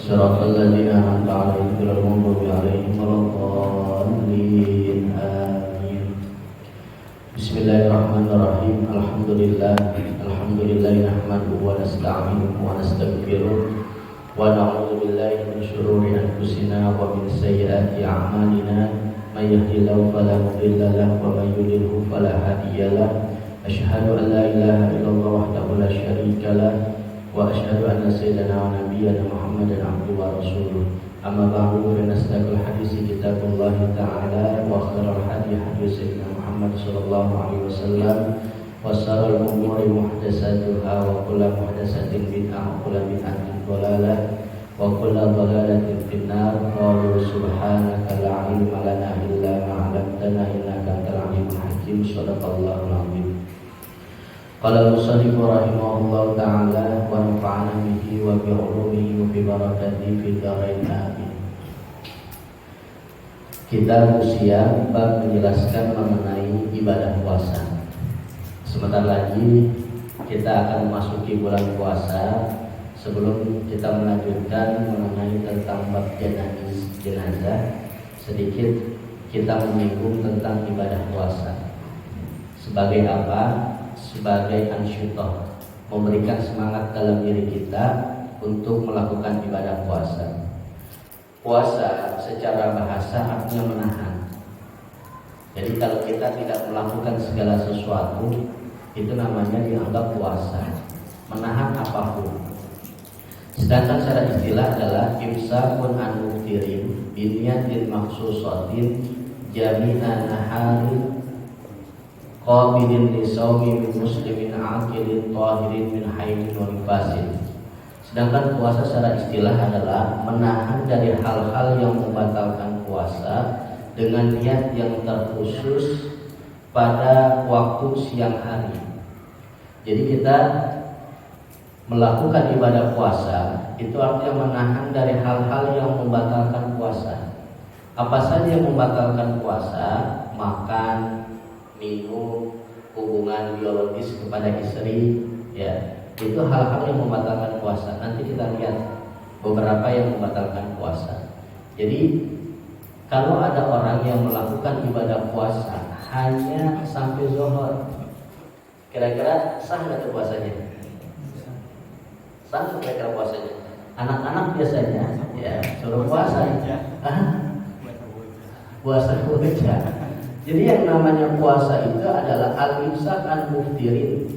صراط الذين أنعمت عليهم غير المغضوب عليهم ولا الضالين آمين. Bismillahirrahmanirrahim. Alhamdulillah nahmaduhu wa nasta'inuhu wa nastaghfiruh wa na'udzu billahi min shururi anfusina wa min sayyiati a'malina. May yahdihillahu fala mudilla lahu wa may yudlilhu fala hadiya lahu. Asyhadu an la ilaha illallah wahdahu la syarika lahu wa asyhadu anna sayyidana wa nabiyyana Muhammadan abduhu wa rasuluh. Amma ba'du, fa asdaqul hadits kitabullah ta'ala wa khairal hadi hadi sayyidina Muhammad sallallahu alaihi wasallam wa sharral umuri muhdatsatuha wa kullu muhdatsatin bid'ah wa kullu bid'atin dhalalah wa kullu dhalalatin finnar. Qalu subhanaka la ilma lana illa ma 'allamtana innaka antal alimul hakim. Shadaqallahul azim. Qala al-musannif rahimahullahu ta'ala wa nafa'ana bihi wa bi 'ulumihi wa bi barakatihi fid dharain amin. Kita usia bab menjelaskan mengenai ibadah puasa. Sebentar lagi kita akan memasuki bulan puasa. Sebelum kita melanjutkan mengenai tentang bab jenazah, sedikit kita menyinggung tentang ibadah puasa. Sebagai apa? Sebagai ansyutoh, memberikan semangat dalam diri kita untuk melakukan ibadah puasa. Puasa secara bahasa artinya menahan. Jadi kalau kita tidak melakukan segala sesuatu, itu namanya dianggap puasa, menahan apapun. Sedangkan secara istilah adalah imsakun an muftirin biniyatin maksusatin jami'an naharin qabilin lisawmi min muslimin aqilin tahirin min haidin wa nifasin. Sedangkan puasa secara istilah adalah menahan dari hal-hal yang membatalkan puasa dengan niat yang terkhusus pada waktu siang hari. Jadi kita melakukan ibadah puasa itu artinya menahan dari hal-hal yang membatalkan puasa. Apa saja yang membatalkan puasa? Makan, minum, hubungan biologis kepada istri, ya, itu hal-hal yang membatalkan puasa. Nanti kita lihat beberapa yang membatalkan puasa. Jadi kalau ada orang yang melakukan ibadah puasa hanya sampai zuhur, kira-kira sah nggak tuh puasanya? Sah kira-kira puasanya? Anak-anak biasanya ya suruh puasa, puasa bocah. Jadi yang namanya puasa itu adalah al-imsak an-muftirin.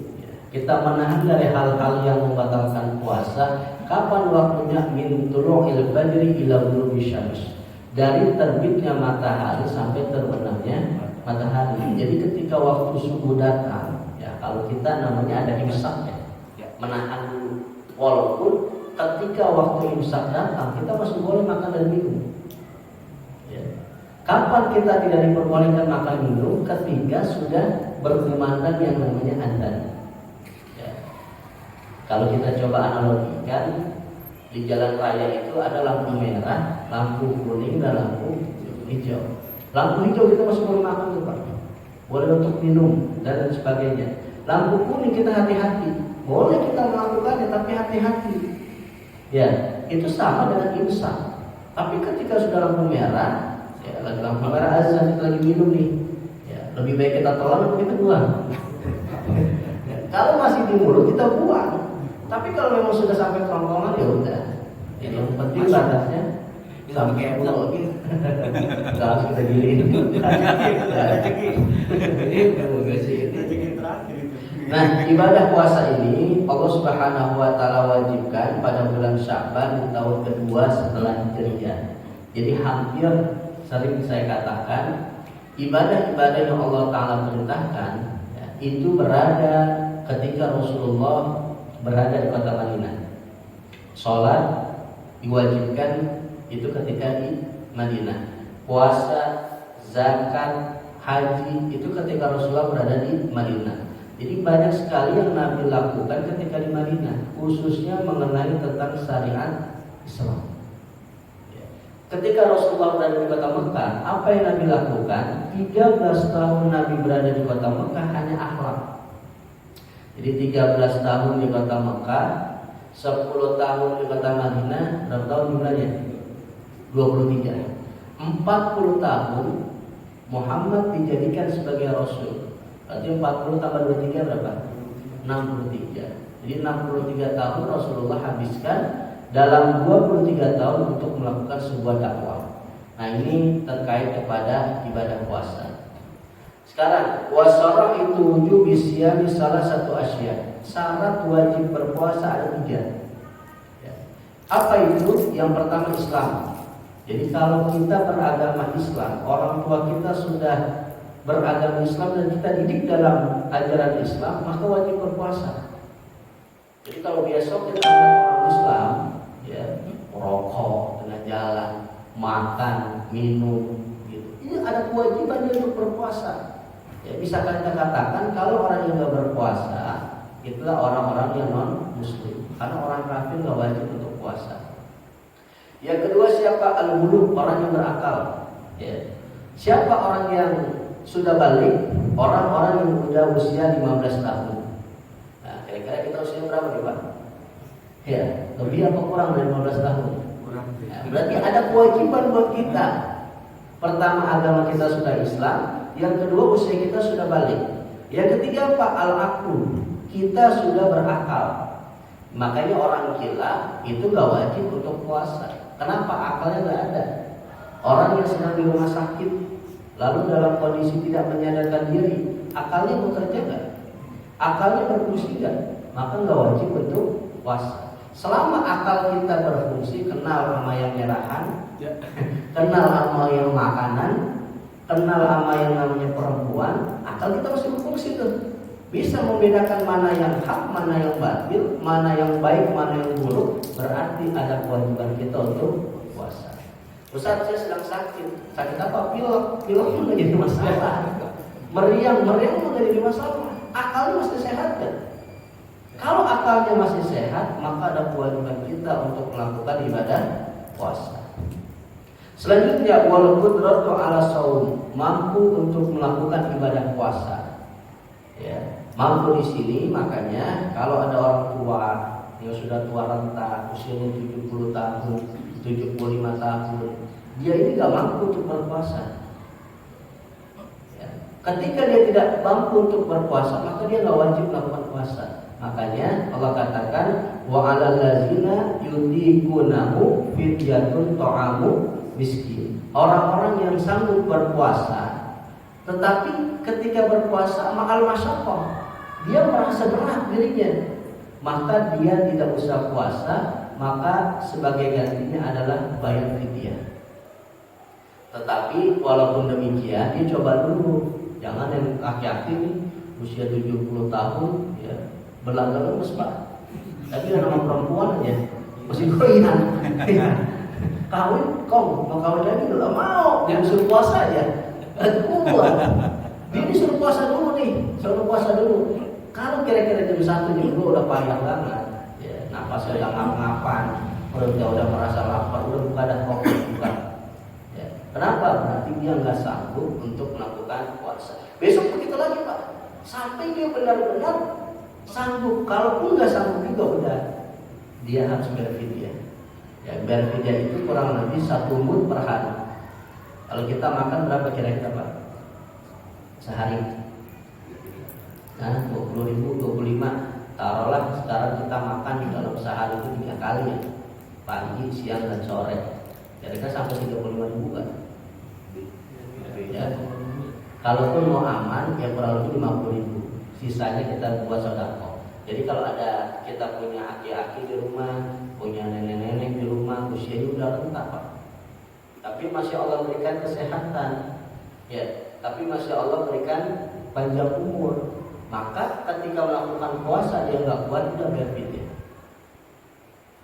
Kita menahan dari hal-hal yang membatalkan puasa. Kapan waktunya? Min tulu'il fajri ila ghurubi syams. Dari terbitnya matahari sampai terbenamnya matahari. Jadi ketika waktu subuh datang, ya kalau kita namanya ada imsak, ya, menahan dulu. Walaupun ketika waktu imsak datang, kita masih boleh makan dan minum. Kapan kita tidak diperbolehkan makan minum? Ketika sudah berkumandang yang namanya adzan. Ya. Kalau kita coba analogikan, di jalan raya itu ada lampu merah, lampu kuning, dan lampu hijau. Lampu hijau kita masih boleh makan tuh Pak, boleh untuk minum dan sebagainya. Lampu kuning kita hati-hati, boleh kita melakukannya tapi hati-hati. Ya, itu sama dengan imsak. Tapi ketika sudah lampu merah, ya, lagi lampu merah azan, kita lagi minum nih, ya, lebih baik kita telan atau kita buang. Ya, kalau masih di mulut kita buang. Tapi kalau memang sudah sampai kerongkongan ya udah. Yang penting batasnya sampai mulut. Nggak harus kita giling. Nah, ibadah puasa ini Allah Subhanahu wa taala wajibkan pada bulan Sya'ban di tahun kedua setelah Hijriah. Jadi hampir sering saya katakan ibadah-ibadah yang Allah Ta'ala perintahkan, ya, itu berada ketika Rasulullah berada di kota Madinah. Sholat diwajibkan itu ketika di Madinah. Puasa, zakat, haji itu ketika Rasulullah berada di Madinah. Jadi banyak sekali yang Nabi lakukan ketika di Madinah, khususnya mengenai tentang syariat Islam. Ketika Rasulullah berada di kota Mekah, apa yang Nabi lakukan? 13 tahun Nabi berada di kota Mekah hanya akhlak. Jadi 13 tahun di kota Mekah, 10 tahun di kota Madinah, berapa tahun jumlahnya? 23. 40 tahun Muhammad dijadikan sebagai Rasul. Berarti 40 tambah 23 berapa? 63. Jadi 63 tahun Rasulullah habiskan dalam 23 tahun untuk melakukan sebuah dakwah. Nah ini terkait kepada ibadah puasa. Sekarang wasara itu wujub bisyami salah satu asya. Syarat wajib berpuasa ada 3. Apa itu? Yang pertama Islam. Jadi kalau kita beragama Islam, orang tua kita sudah beragama Islam dan kita didik dalam ajaran Islam, maka wajib berpuasa. Jadi kalau besok kita orang Islam, ya merokok tengah jalan, makan, minum, gitu. Ini ada kewajiban dia untuk berpuasa. Ya, bisa kita katakan kalau orang yang nggak berpuasa, itulah orang-orang yang non Muslim, karena orang kafir nggak wajib untuk puasa. Yang kedua siapa? Al-bulugh, orang yang berakal. Ya. Siapa orang yang sudah balik? Orang-orang yang sudah usia 15 tahun. Nah, kira-kira kita usia berapa nih Pak? Ya, lebih apa kurang dari 15 tahun? Kurang. Nah, berarti ada kewajiban buat kita. Pertama, agama kita sudah Islam. Yang kedua, usia kita sudah balik. Yang ketiga apa? Al-aql, kita sudah berakal. Makanya orang gila itu gak wajib untuk puasa. Kenapa? Akalnya gak ada. Orang yang sedang di rumah sakit lalu dalam kondisi tidak menyadarkan diri, akalnya bekerja gak? Akalnya berfungsi gak? Maka gak wajib untuk puasa. Selama akal kita berfungsi, kenal sama yang nyerahan, kenal sama yang makanan, kenal sama yang namanya perempuan, akal kita masih berfungsi tuh. Bisa membedakan mana yang hak, mana yang batil, mana yang baik, mana yang buruk. Berarti ada kewajiban kita untuk puasa. Ustaz, saya sedang sakit. Sakit apa? Pilek pun menjadi masalah. Meriang menjadi masalah. Akalnya masih sehat kan? Kalau akalnya masih sehat, maka ada kewajiban kita untuk melakukan ibadah puasa. Selanjutnya, wal qudratu ala shaum, mampu untuk melakukan ibadah puasa. Ya, mampu di sini makanya kalau ada orang tua yang sudah tua renta, usianya 70 tahun, 75 tahun, dia ini gak mampu untuk berpuasa. Ya. Ketika dia tidak mampu untuk berpuasa, maka dia gak wajib melakukan puasa. Makanya Allah katakan wa 'alal ladzina yutiqunahu fidyatun ta'amu miskin. Orang-orang yang sanggup berpuasa, tetapi ketika berpuasa ma'al masyaqqah, dia merasa berat dirinya, maka dia tidak usah puasa, maka sebagai gantinya adalah bayar fidyah. Tetapi walaupun demikian, dia coba dulu, jangan yang laki-laki nih usia 70 tahun ya berlaga lemes Pak. Tapi yang nama perempuan aja masih goyang. Kawin, mau kawin lagi nggak mau, dia disuruh puasa aja. Kuat. Dia disuruh puasa dulu nih, suruh puasa dulu. Kalau kira-kira jam 1 jam 2 udah payah banget, ya, napasnya udah ngap-ngapan, perutnya udah merasa lapar, udah buka dan kopi buka. Ya. Kenapa? Berarti dia nggak sanggup untuk melakukan puasa. Besok begitu lagi Pak, sampai dia benar-benar sanggup. Kalaupun nggak sanggup juga udah, dia harus bayar fidyah. Ya, bayar fidyah itu kurang lebih 1 mud per hari. Kalau kita makan berapa kira-kira Pak? Sehari? Nah, 20.000, 25. Taruhlah sekarang kita makan di dalam sehari itu 3 kali ya, pagi, siang, dan sore. Kira-kira sampai 35.000 kan? Ya. Kalaupun mau aman, ya kurang lebih 50.000. Sisanya kita buat sedekah. Jadi kalau ada kita punya aki-aki di rumah, punya nenek-nenek di rumah, usianya udah renta Pak, tapi masya Allah berikan kesehatan, ya, tapi masya Allah berikan panjang umur, maka ketika melakukan puasa dia nggak kuat, udah bayar fidyah.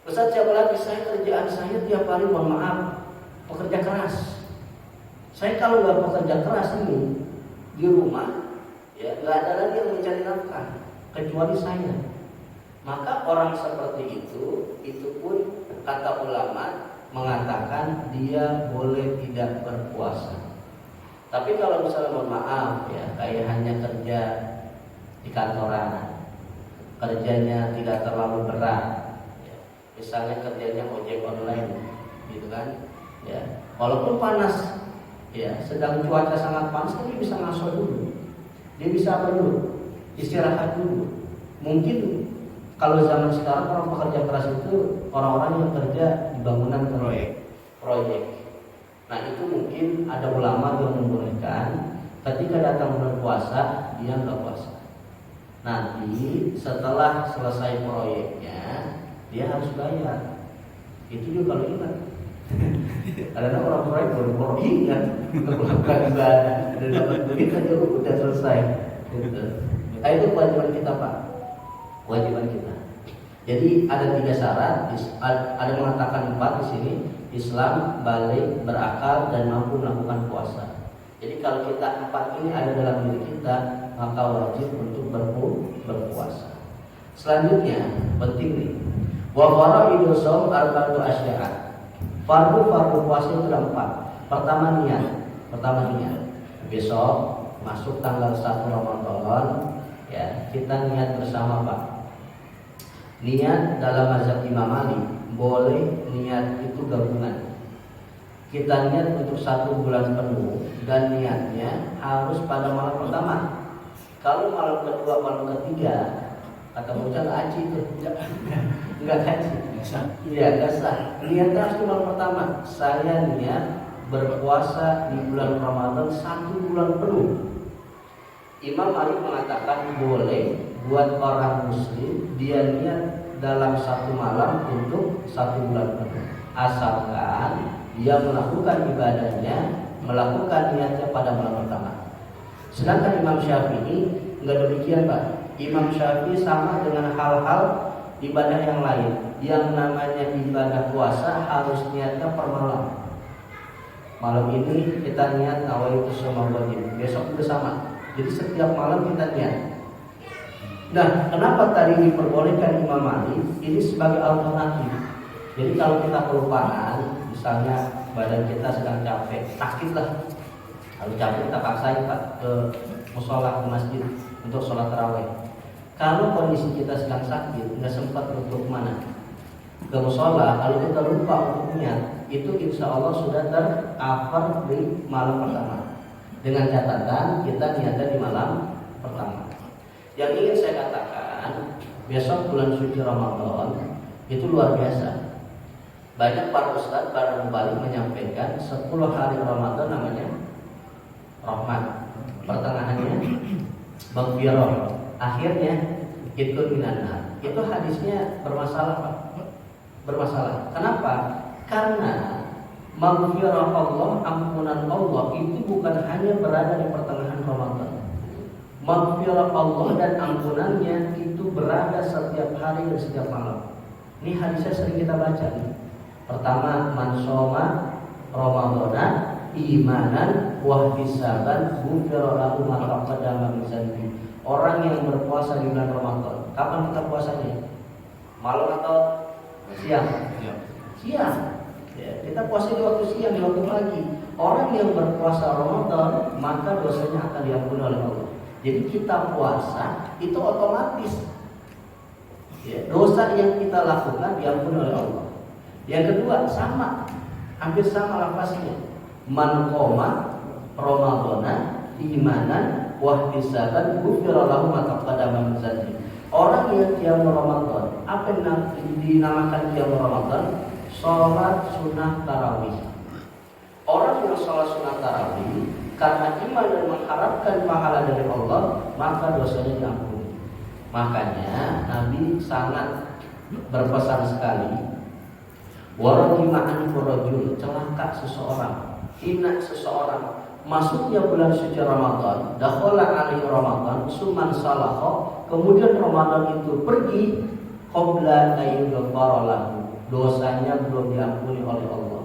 Ustaz, siapa lagi? Saya kerjaan saya tiap hari, mohon maaf, pekerja keras. Saya kalau nggak pekerja keras ini di rumah, ya nggak ada lagi yang mencari nafkah kecuali saya. Maka orang seperti itu pun kata ulama mengatakan dia boleh tidak berpuasa. Tapi kalau misalnya mohon maaf ya, kayak hanya kerja di kantoran, kerjanya tidak terlalu berat, misalnya kerjanya ojek online, gitu kan? Ya, walaupun panas, ya, sedang cuaca sangat panas, kan dia bisa ngaso dulu, dia bisa apa dulu? Istirahat dulu. Mungkin kalau zaman sekarang orang pekerja keras itu orang-orang yang kerja di bangunan proyek. Nah itu mungkin ada ulama yang membolehkan ketika datang bulan puasa dia nggak puasa. Nanti setelah selesai proyeknya dia harus bayar. Itu juga kalau ingat. Karena orang proyek baru ingat melakukan ibadah dan dapat duit aja udah selesai. Gitu. Nah itu kewajiban kita Pak. Kewajiban kita. Jadi ada 3 syarat. Ada mengatakan 4 di sini. Islam, balik, berakal, dan mampu melakukan puasa. Jadi kalau kita 4 ini ada dalam diri kita, maka wajib untuk berpuasa. Selanjutnya, penting nih. Wa fara'idus shaum arba'atu asya'a. Fardu puasa itu ada 4. Pertama niat. Besok masuk tanggal 1 Ramadan, ya, kita niat bersama Pak. Niat dalam mazhab Imam Malik boleh niat itu gabungan. Kita niat untuk 1 bulan penuh dan niatnya harus pada malam pertama. Kalau malam kedua, malam ketiga, kata bocah nggak haji itu, nggak haji. Iya, nggak sah. Niatnya harus malam pertama. Saya niat berpuasa di bulan Ramadan 1 bulan penuh. Imam Malik mengatakan boleh buat orang muslim dia niat dalam 1 malam untuk 1 bulan penuh, asalkan dia melakukan ibadahnya, melakukan niatnya pada malam pertama. Sedangkan Imam Syafi'i enggak demikian Pak. Imam Syafi'i sama dengan hal-hal ibadah yang lain. Yang namanya ibadah puasa harus niatnya per malam. Malam ini kita niat nawaitu shaum wajib, besok juga sama. Jadi setiap malam kita niat. Nah, kenapa tadi diperbolehkan Imam Malik? Ini sebagai alternatif. Jadi kalau kita kelupaan, misalnya badan kita sedang capek, sakit lah. Kalau capek kita paksain Pak ke musola, ke masjid untuk sholat tarawih. Kalau kondisi kita sedang sakit, nggak sempat untuk mana? Ke musola, kalau kita lupa untuk niat, itu insya Allah sudah tercover di malam pertama. Dengan catatan kita niatnya di malam pertama. Yang ingin saya katakan, besok bulan suci Ramadan itu luar biasa. Banyak para ustadz, para mubalik menyampaikan 10 hari Ramadan namanya rahmat, pertengahannya maghfirah, akhirnya ikut minanar. Itu hadisnya bermasalah Pak. Bermasalah. Kenapa? Karena maghfirah Allah, ampunan Allah itu bukan hanya berada di pertengahan Ramadan. Maghfirah Allah dan ampunannya itu berada setiap hari dan setiap malam. Ini hadisnya sering kita baca nih. Pertama, man shoma Ramadana imanan wa ihtisaban ghufira lahu ma taqaddama min dzanbi. Orang yang berpuasa di bulan Ramadan, kapan kita puasanya? Malam atau siang? Siang. Ya, kita puasa di waktu siang, di waktu pagi. Orang yang berpuasa Ramadan, maka dosanya akan diampuni oleh Allah. Jadi kita puasa itu otomatis, ya, dosa yang kita lakukan diampuni oleh Allah. Yang kedua sama, hampir sama lafaznya. Man qoma Ramadana imanan wa ihtisaban ghufira lahu ma taqaddama min dzanbi. Orang yang qiyam Ramadan, apa yang dinamakan qiyam Ramadan? Salat sunnah tarawih. Orang yang salat sunnah tarawih karena iman dan mengharapkan pahala dari Allah, maka dosanya diampuni. Makanya Nabi sangat berpesan sekali, warahima'an furajul, celaka seseorang, hina seseorang. Masuknya bulan suci Ramadan, dakhala alaihi Ramadan, suman salakha, kemudian Ramadan itu pergi, qabla ayyughfara lahu, dosanya belum diampuni oleh Allah.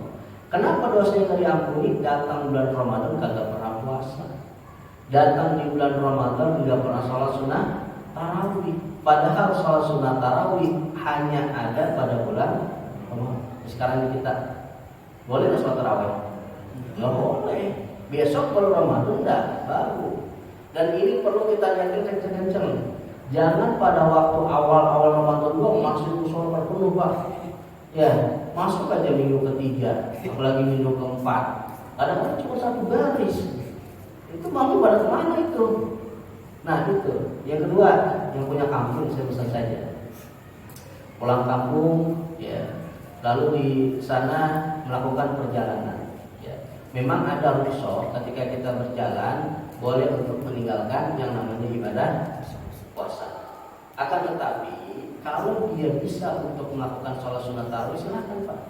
Kenapa dosanya tidak diampuni? Datang bulan Ramadan kagak pernah puasa, datang di bulan Ramadan tidak pernah sholat sunnah tarawih. Padahal sholat sunnah tarawih hanya ada pada bulan Ramadan. Sekarang kita boleh nggak sholat tarawih? Nggak boleh. Besok kalau Ramadan enggak, baru. Dan ini perlu kita yakin kenceng-kenceng. Jangan pada waktu awal-awal Ramadan masih sholat penuh Pak. Ya, masuk aja minggu ketiga, apalagi minggu keempat. Kadang-kadang cuma satu baris. Itu bangun pada kemana itu? Nah itu. Yang kedua, yang punya kampung saya pesan saja. Pulang kampung, ya. Lalu di sana melakukan perjalanan. Ya. Memang ada rukhsah ketika kita berjalan boleh untuk meninggalkan yang namanya ibadah puasa. Akan tetapi kalau dia bisa untuk melakukan sholat sunat tarawih, silakan Pak.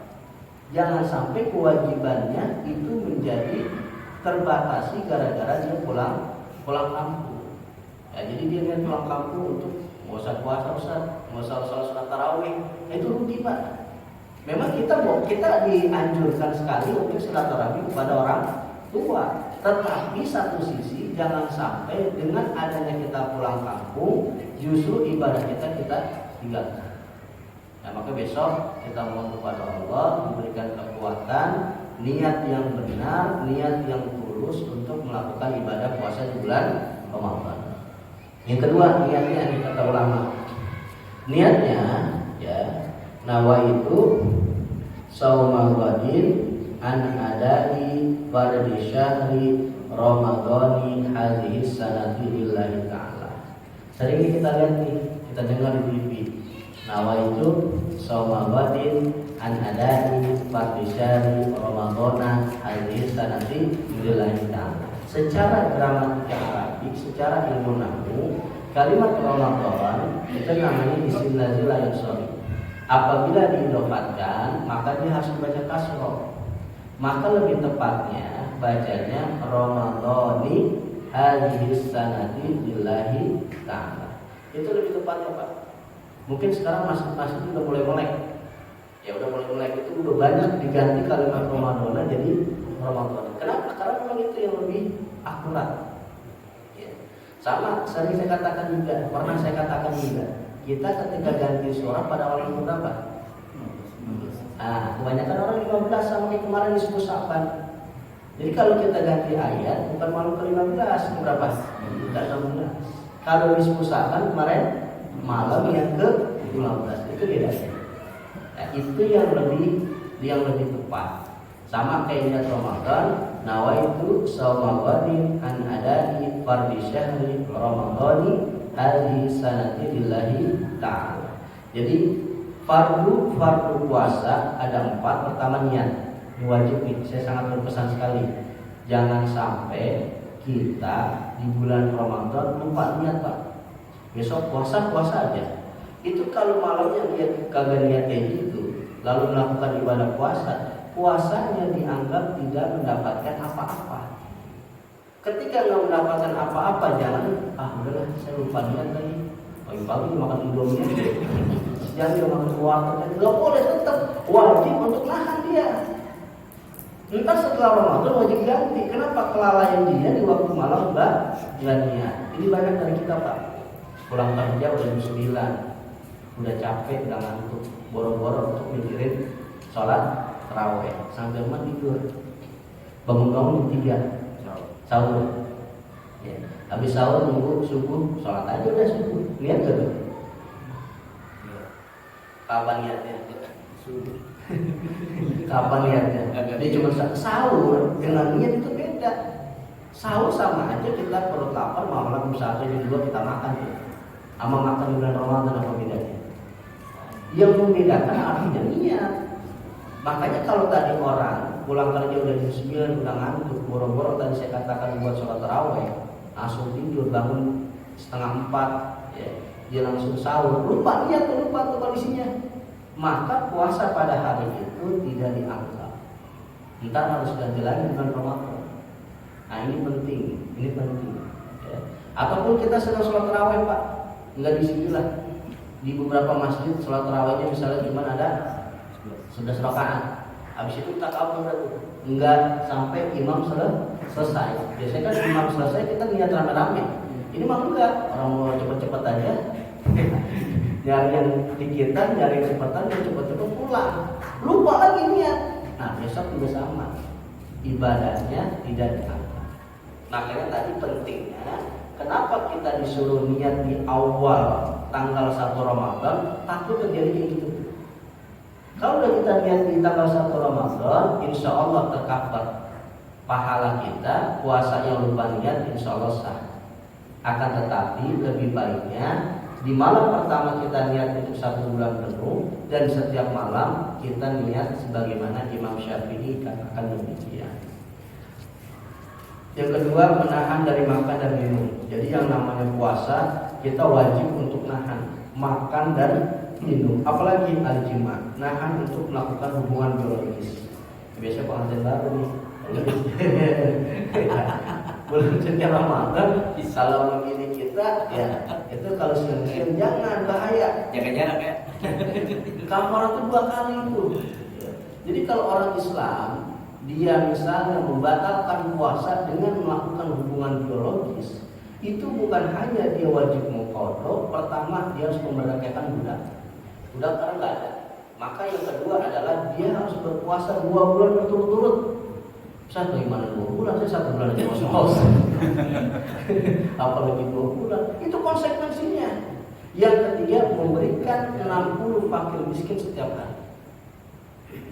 Jangan sampai kewajibannya itu menjadi terbatasi gara-gara dia pulang kampung. Ya, jadi dia niat pulang kampung untuk nggak usah puasa Ustaz, nggak usah sholat sunat tarawih, itu rugi Pak. Memang kita dianjurkan sekali untuk silaturahmi kepada orang tua. Tetapi satu sisi jangan sampai dengan adanya kita pulang kampung justru ibadah kita tinggalkan. Nah, maka besok kita mohon kepada Allah memberikan kekuatan, niat yang benar, niat yang tulus untuk melakukan ibadah puasa di bulan Ramadan. Yang kedua, niatnya ini kata ulama. Niatnya ya nawaitu shauma ghadin an adai fardhi syahri ramadhani hadhihi sanati lillahi ta'ala. Sering kita lihat nih, kita dengar di TV. Nawaitu shauma ghadin an adai fardhi syahri ramadhana hadhihi sanati lillahi ta'ala. Secara gramatika Arabik, secara ilmu nahwu, kalimat Ramadan itu namanya isim lazim la yansharif. Apabila diidofatkan, maka dia harus dibaca kasroh. Maka lebih tepatnya bacanya Ramadhani hadhihi sanati lillahi ta'ala. Itu lebih tepatnya Pak. Mungkin sekarang masih udah mulai melek. Ya udah mulai melek, itu udah banyak diganti kalimat Ramadhana jadi Ramadan. Kenapa? Karena memang itu yang lebih akurat. Ya. Sama sering saya katakan juga, pernah saya katakan juga. Kita ketika ganti surah pada awal minggu berapa? Kebanyakan orang 15 sama kayak kemarin di 10 Sa'ban. Jadi kalau kita ganti ayat bukan malam ke-15, ke berapa? Bukan 16. Kalau di 10 Sa'ban kemarin malam yang ke-15. Itu bedanya. Nah, itu yang lebih tepat. Sama kayak niat Ramadan, nawaitu shauma ghadin an adai fardhi syahri ramadhani hadhihi sanati lillahi ta'ala. Jadi fardu puasa ada 4. Pertama niat, ini wajib nih, saya sangat berpesan sekali. Jangan sampai kita di bulan Ramadan lupa niat Pak. Besok puasa aja. Itu kalau malamnya dia kagak niat kayak gitu, lalu melakukan ibadah puasanya dianggap tidak mendapatkan apa-apa. Ketika nggak mendapatkan apa-apa, jangan udahlah saya lupa niat tadi. Pagi-pagi makan indomie, siang dia makan warteg, nggak boleh, tetap wajib untuk nahan dia. Ntar setelah Ramadan wajib ganti. Kenapa? Kelalaian dia di waktu malam nggak niat. Ini banyak dari kita Pak. Pulang kerja udah jam 9, udah capek, udah ngantuk, boro-boro untuk mikirin sholat tarawih, sampai rumah tidur. Bangun-bangun jam 3 sahur. Ya. Habis sahur nunggu subuh, sholat aja udah subuh. Niat gak tuh? Kapan niatnya? Subuh. Kapan niatnya? Dia cuma sahur, dengan niat itu beda. Sahur sama aja kita perut lapar, malam usaha jam 2 kita makan. Sama makan di bulan Ramadan apa bedanya? Yang membedakan artinya niat. Makanya kalau tadi orang pulang kerja udah jam 9, udah ngantuk, boro-boro tadi saya katakan buat sholat tarawih, langsung tidur, bangun 3:30, ya, dia langsung sahur, lupa tuh kondisinya. Maka puasa pada hari itu tidak dianggap. Ntar harus ganti lagi bulan Ramadan. Nah ini penting. Ya. Ataupun kita sedang sholat tarawih Pak, nggak disinilah. Di beberapa masjid sholat tarawihnya misalnya cuma ada 11 rakaat. Habis itu kita kabur tuh. Enggak sampai imam selesai. Biasanya kan imam selesai kita niat rame-rame. Ini mah enggak, orang mau cepet-cepet aja. Nyari yang dikitan, nyari yang cepetan, dia cepet-cepet pulang. Lupa lagi niat. Nah besok juga sama. Ibadahnya tidak diangkat. Makanya tadi pentingnya, kenapa kita disuruh niat di awal tanggal 1 Ramadan, takut terjadi kayak gitu. Kalau udah kita niat di tanggal 1 Ramadan, insya Allah tercover pahala kita. Puasa yang lupa niat insya Allah sah. Akan tetapi lebih baiknya di malam pertama kita niat untuk 1 bulan penuh, dan setiap malam kita niat sebagaimana Imam Syafi'i katakan demikian. Yang kedua, menahan dari makan dan minum. Jadi yang namanya puasa kita wajib untuk nahan makan dan minum, apalagi al-jima, nahan untuk melakukan hubungan biologis. Biasanya pengantin baru nih belum setiap Ramadan kalau begini kita ya itu kalau siang-siang jangan, bahaya, jaga jarak ya. kafarat itu 2 kali itu. Jadi kalau orang Islam dia misalnya membatalkan puasa dengan melakukan hubungan biologis, itu bukan hanya dia wajib mengqadha, pertama dia harus memerdekakan budak karena nggak ada. Maka yang kedua adalah dia harus berpuasa 2 bulan berturut-turut. Saya bagaimana 2 bulan? Saya 1 bulan aja kosong. Apalagi 2 bulan. Itu konsekuensinya. Yang ketiga, memberikan 60 fakir miskin setiap hari.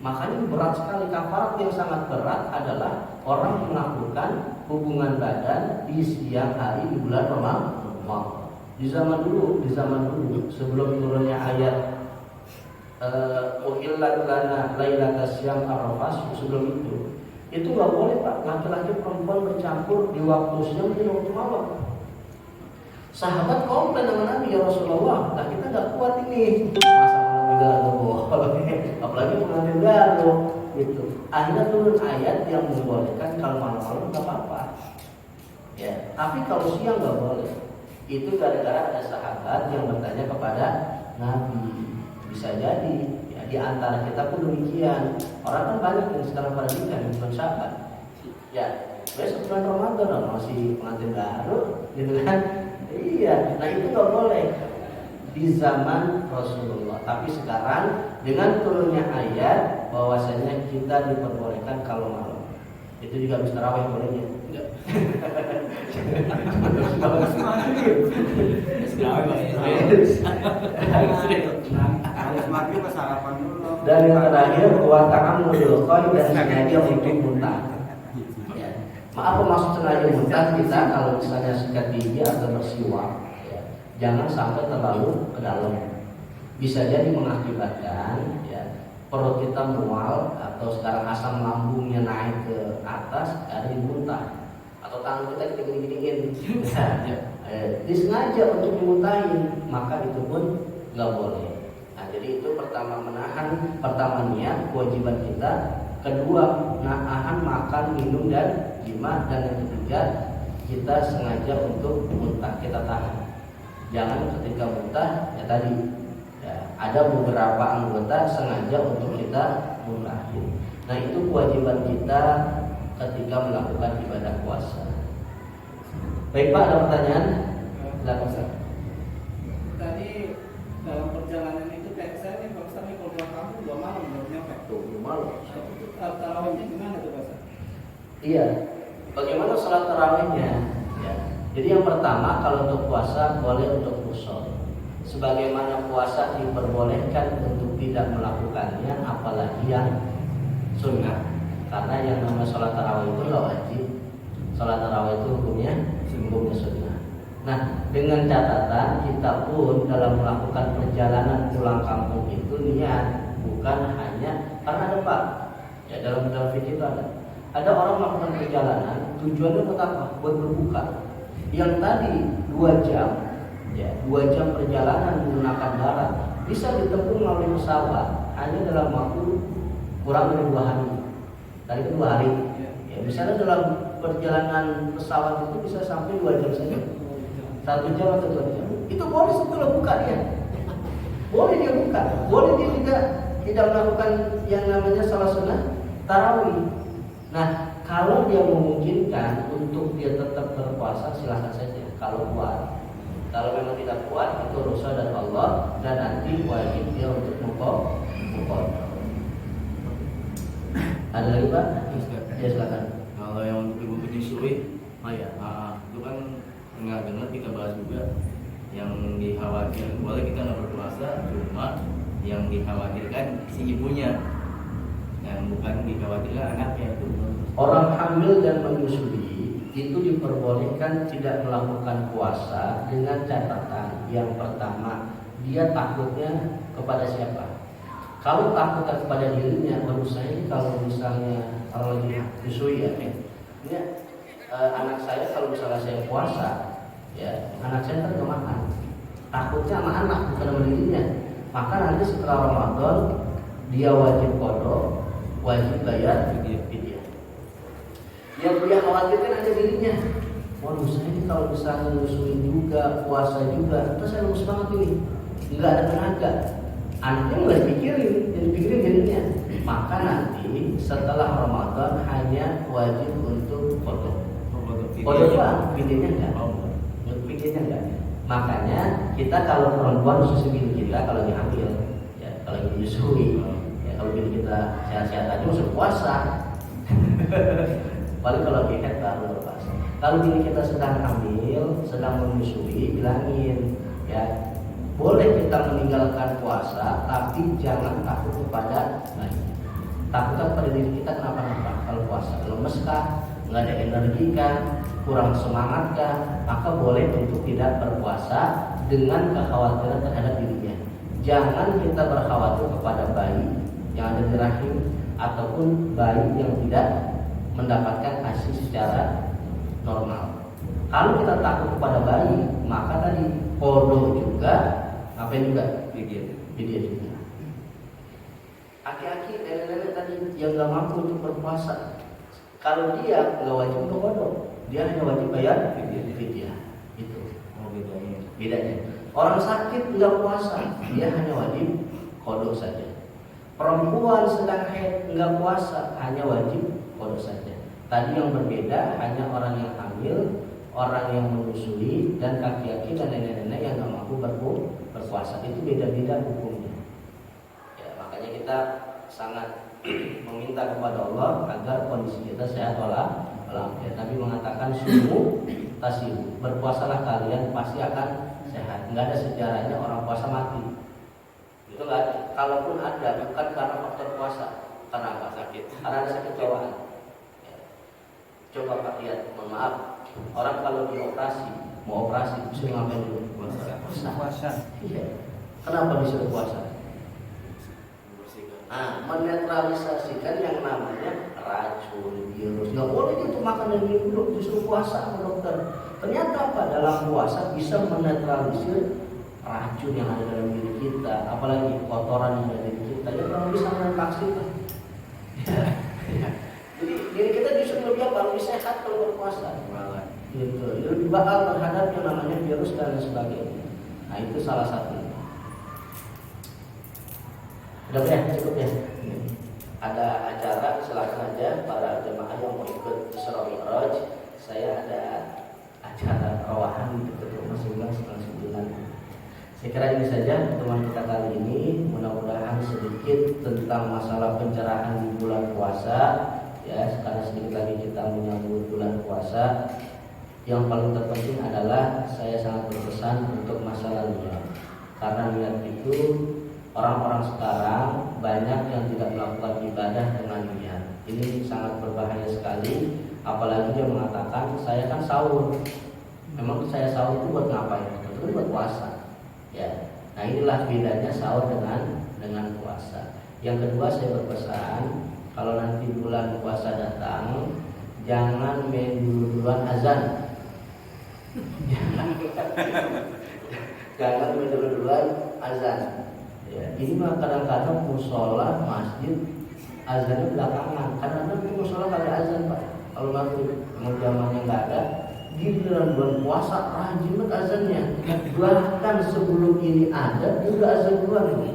Makanya berat sekali. Kafarat yang sangat berat adalah orang melakukan hubungan badan di siang hari di bulan Ramadan. Di zaman dulu sebelum turunnya ayat uhillat lana lailatas syam ar-rafas, sebelum itu nggak boleh Pak, laki-laki perempuan bercampur di waktu siang dan waktu malam. Sahabat komplain sama Nabi, ya Rasulullah, nah kita nggak kuat ini, masa malam juga apalagi pengantin baru gitu. Akhirnya turun ayat yang membolehkan kalau malam-malam nggak apa-apa. Ya, tapi kalau siang nggak boleh. Itu gara-gara ada sahabat yang bertanya kepada Nabi. Bisa jadi ya, di antara kita pun demikian. Orang kan banyak yang sekarang pada nikah di bulan Syaban. Ya, besok bulan Ramadan masih pengantin baru, gitu kan? Iya, nah itu nggak boleh di zaman Rasulullah. Tapi sekarang dengan turunnya ayat bahwasanya kita diperbolehkan kalau malam. Itu juga habis tarawih bolehnya? Enggak. Dan yang terakhir wa ta'ammudul qaid dan sengaja untuk muntah. Ya. Maaf maksud sengaja muntah kita kalau misalnya sikat gigi atau bersiwak, ya, jangan sampai terlalu ke dalam. Bisa jadi mengakibatkan ya, perut kita mual atau sekarang asam lambungnya naik ke atas, ada yang muntah, atau tangan kita gini-giniin. Disengaja untuk dimuntahin, maka itu pun nggak boleh. Nah, jadi itu pertama menahan, pertama niat kewajiban kita, kedua nahan makan, minum dan jima, dan yang ketiga kita sengaja untuk muntah, kita tahan. Jangan ketika muntah ya tadi ya, ada beberapa anggota sengaja untuk kita muntahin. Nah, itu kewajiban kita ketika melakukan ibadah puasa. Baik Pak, ada pertanyaan? Silakan Pak. Tadi dalam perjalanan itu kayak saya nih Pak Ustaz, kalau pulang kampung 2 malam baru nyampe. 2 malam. Tarawihnya gimana tuh Pak Ustaz? Iya. Bagaimana salat tarawihnya? Ya. Jadi yang pertama kalau untuk puasa boleh untuk qusur. Sebagaimana puasa diperbolehkan untuk tidak melakukannya, apalagi yang sunnah. Karena yang namanya salat tarawih itu adalah wajib. Salat tarawih itu hukumnya sunnah. Nah, dengan catatan kita pun dalam melakukan perjalanan pulang kampung itu niat, bukan hanya karena ada Pak. Ya dalam fikih itu ada orang melakukan perjalanan tujuannya buat apa? Buat berbuka. Yang tadi 2 jam, ya 2 jam perjalanan menggunakan darat bisa ditempuh melalui pesawat hanya dalam waktu kurang dari 2 hari. Tadi itu 2 hari. Ya misalnya dalam perjalanan pesawat itu bisa sampai 2 jam saja. 1 jam atau 2 jam. Itu boleh setelah buka dia. Boleh dia buka. Boleh dia juga tidak melakukan yang namanya salat sunnah tarawih. Nah, kalau dia memungkinkan untuk dia tetap berpuasa, silakan saja. Kalau kuat, kalau memang tidak kuat, itu urusan dari Allah dan nanti wajib dia untuk mengqadha. Ada lagi Pak? Ya silakan. Kalau yang untuk ibu menyusui, itu kan dengar kita bahas juga yang dikhawatirkan boleh kita nggak berpuasa, cuma yang dikhawatirkan si ibunya, yang bukan dikhawatirkan anaknya itu. Orang hamil dan menyusui itu diperbolehkan tidak melakukan puasa dengan catatan yang pertama, dia takutnya kepada siapa? Kalau takutnya kepada dirinya, menurut saya kalau misalnya kalau lagi menyusui ya, anak saya kalau misalnya saya puasa, ya anak saya kan gak makan. Takutnya sama anak bukan sama dirinya. Maka nanti setelah Ramadan dia wajib qada, wajib bayar fidyah. Yang dia khawatirkan ada dirinya. Waduh, saya ini kalau misalnya menyusui juga, puasa juga, terus saya lemes banget ini, nggak ada tenaga. Anaknya mulai pikirin, jadi pikirin dirinya. Maka nanti setelah Ramadan hanya wajib untuk qada. Qada doang, fidyahnya enggak. Fidyahnya enggak. Makanya kita kalau perempuan khusus bini kita kalau dihamil, ya kalau menyusui, ya kalau bini kita sehat-sehat aja masuk puasa. Paling kalau diet baru berpuasa. Kalau bini kita sedang hamil, sedang menyusui, bilangin, ya boleh kita meninggalkan puasa, tapi jangan takut kepada bayi. Takut kepada diri kita kenapa-napa. Kalau puasa lemes kah, nggak ada energi kah, kurang semangat kah, maka boleh untuk tidak berpuasa dengan kekhawatiran terhadap dirinya. Jangan kita berkhawatir kepada bayi yang ada di rahim ataupun bayi yang tidak mendapatkan ASI secara normal. Kalau kita takut kepada bayi, maka tadi qada juga, ngapain juga? Fidyah juga. Aki-aki, nenek-nenek tadi yang nggak mampu untuk berpuasa, kalau dia nggak wajib untuk qada, dia hanya wajib bayar fidyah. Itu bedanya. Orang sakit nggak puasa, dia hanya wajib qada saja. Perempuan sedang haid nggak puasa, hanya wajib qada saja. Tadi yang berbeda hanya orang yang hamil, orang yang menyusui, dan kaki-kaki dan nenek-nenek yang nggak mampu berpuasa. Itu beda-beda hukumnya. Ya, makanya kita sangat meminta kepada Allah agar kondisi kita sehat walafiat. Nabi mengatakan sumu tasihu, berpuasalah kalian pasti akan sehat. Nggak ada sejarahnya orang puasa mati. Itu nggak ada. Kalaupun ada, bukan karena faktor puasa, karena apa? Sakit. Karena ada sakit bawaan. Ya. Coba Pak lihat, mohon maaf, orang kalau dioperasi, mau operasi, bisa ngapain dulu? Puasa. Iya. Kenapa disuruh puasa? Menetralisasikan yang namanya racun, virus. Nggak boleh itu makan dan minum dulu, disuruh puasa sama dokter. Ternyata apa? Dalam puasa bisa menetralisir racun yang ada dalam diri kita, apalagi kotoran yang ada di diri kita, yang kurang bisa mendeteksi itu. Jadi diri kita disuruh lebih apa? Lebih sehat kalau berpuasa. Gitu. Lebih bakal terhadap yang namanya virus dan lain sebagainya. Nah itu salah satu. Udah ya, cukup ya. Ada acara, silakan aja para jemaah yang mau ikut Isra Mi'raj. Saya ada acara rawahan di dekat rumah sebulan setelah sebulan. Saya kira ini saja pertemuan kita kali ini. Mudah-mudahan sedikit tentang masalah pencerahan di bulan puasa. Ya, sekarang sedikit lagi kita menyambut bulan puasa. Yang paling terpenting adalah saya sangat berpesan untuk masalah niat. Karena niat itu orang-orang sekarang banyak yang tidak melakukan ibadah dengan niat. Ini sangat berbahaya sekali. Apalagi dia mengatakan saya kan sahur. Memang saya sahur itu buat ngapain? Itu buat puasa. Ya. Nah inilah bedanya sahur dengan puasa. Yang kedua saya berpesan, kalau nanti bulan puasa datang, jangan main dulu-duluan azan. Jangan main dulu-duluan azan. Ya, ini mah kadang-kadang musola masjid azannya belakangan. Kadang-kadang di musola kali azan Pak. Kalau maghrib, mau zamannya nggak ada, di bulan puasa rajin banget azannya. Bahkan sebelum ini ada juga azan duluan.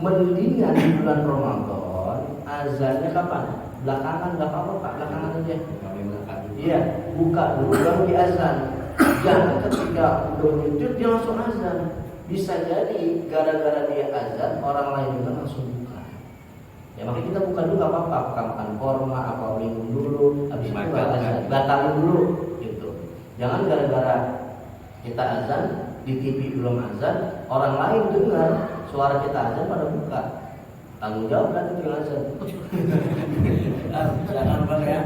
Mendingan di bulan Ramadan azannya kapan? Belakangan nggak apa-apa Pak, belakangan aja. Iya, buka dulu baru di azan. Jangan ketika udah wujud dia langsung azan. Bisa jadi gara-gara dia azan orang lain juga langsung buka. Ya makanya kita buka dulu nggak apa-apa, apakah makan korma, apa minum dulu, habis itu azan, batalin dulu gitu. Jangan gara-gara kita azan di TV belum azan, orang lain dengar suara kita azan pada buka. Tanggung jawab kan itu yang azan. Jangan bang ya.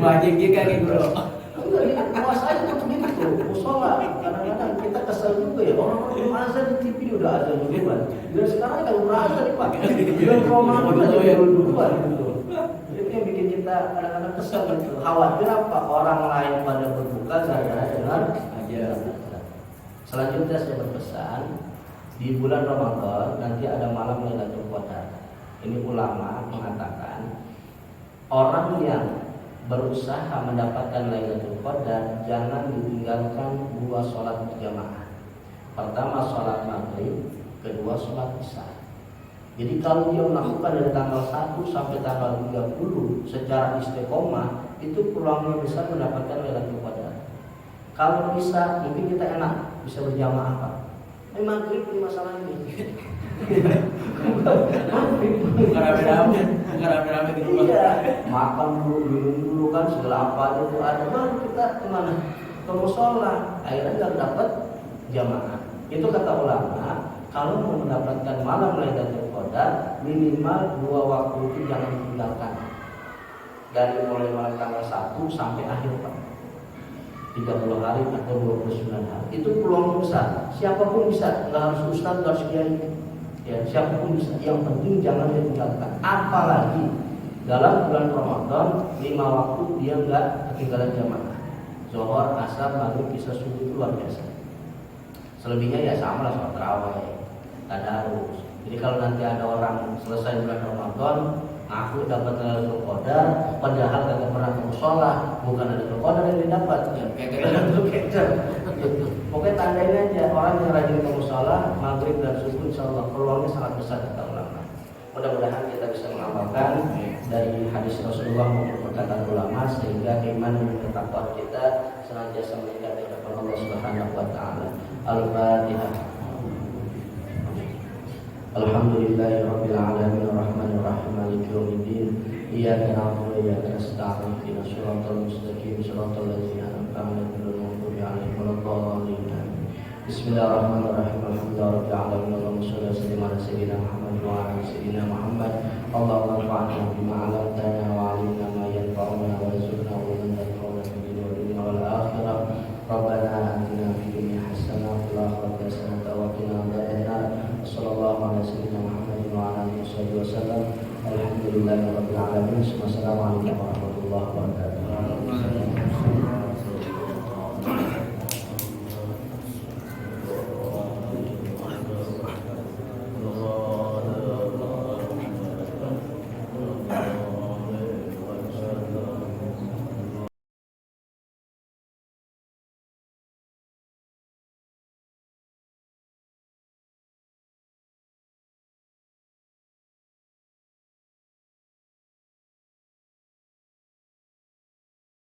Wajib juga nih bro. Enggak, ini puasa aja tuh begitu. Musola kadang-kadang kita kesel juga ya, orang-orang belum azan di TV udah azan duluan. Dan sekarang kalau udah azan nih Pak, bulan Ramadan aja duluan gitu. Itu yang bikin kita kadang-kadang kesel gitu. Khawatir apa orang lain pada berbuka gara-gara dengar aja. Selanjutnya saya berpesan, di bulan Ramadan nanti ada malam Lailatul Qadar. Ini ulama mengatakan orang yang berusaha mendapatkan Lailatul Qadar jangan ditinggalkan 2 sholat berjamaah. Pertama sholat maghrib, kedua sholat isya. Jadi kalau dia melakukan dari tanggal 1 sampai tanggal 30 secara istiqomah, itu peluangnya besar mendapatkan Lailatul Qadar. Kalau bisa, mungkin kita enak bisa berjamaah Pak. Ini maghrib ini masalah ini. Maghrib Bukan rame-rame di rumah. iya, makan dulu, minum dulu kan segala apa itu ada, baru kita kemana? Ke musola, akhirnya nggak dapat jamaah. Itu kata ulama, kalau mau mendapatkan malam Lailatul Qadar minimal 2 waktu itu jangan ditinggalkan. Dari mulai malam tanggal 1 sampai akhir Pak. 30 hari atau 29 hari. Itu peluang besar. Siapapun bisa, nggak harus ustaz, nggak harus kiai. Ya, siapapun bisa. Yang penting jangan ditinggalkan. Apalagi dalam bulan Ramadan 5 waktu dia nggak ketinggalan jamaah. Zuhur, asar, maghrib, isya, subuh itu luar biasa. Selebihnya ya sama lah sholat tarawih, tadarus. Jadi kalau nanti ada orang selesai bulan Ramadan ngaku dapat Lailatul Qadar, padahal kagak pernah ke mushola, bukan Lailatul Qadar yang didapat, ya kayak Lailatul Qadar. Pokoknya tandain aja orang yang rajin ke mushola, maghrib dan subuh, insyaallah peluangnya sangat besar kata ulama. Mudah-mudahan kita bisa mengamalkan dari hadis Rasulullah maupun perkataan ulama sehingga iman dan ketakwaan kita senantiasa meningkat di hadapan Allah Subhanahu wa taala. Al-Fatihah. Alhamdulillahirabbil alamin arrahmanir rahim maliki yaumiddin iyyaka na'budu wa iyyaka nasta'in ihdinas siratal mustaqim siratal ladzina an'amta 'alaihim ghairil maghdubi 'alaihim waladdallin. Bismillahirrahmanirrahim. Alhamdulillahirabbil alamin Allahumma shalli wa sallim ala sayyidina Muhammad wa ala sayyidina Muhammad. Allahumma anfa'na bima 'allamtana wa 'allimna ma yanfa'una warzuqna ilman yanfa'una fid dunya wal akhirah. Rabbana atina fid dunya hasanah wa fil akhirati hasanah wa qina adzabannar. Sallallahu alaihi wasallam Muhammad wa ala alihi wasallam. Alhamdulillahirabbil alamin. Wassalamu alaikum warahmatullahi wabarakatuh.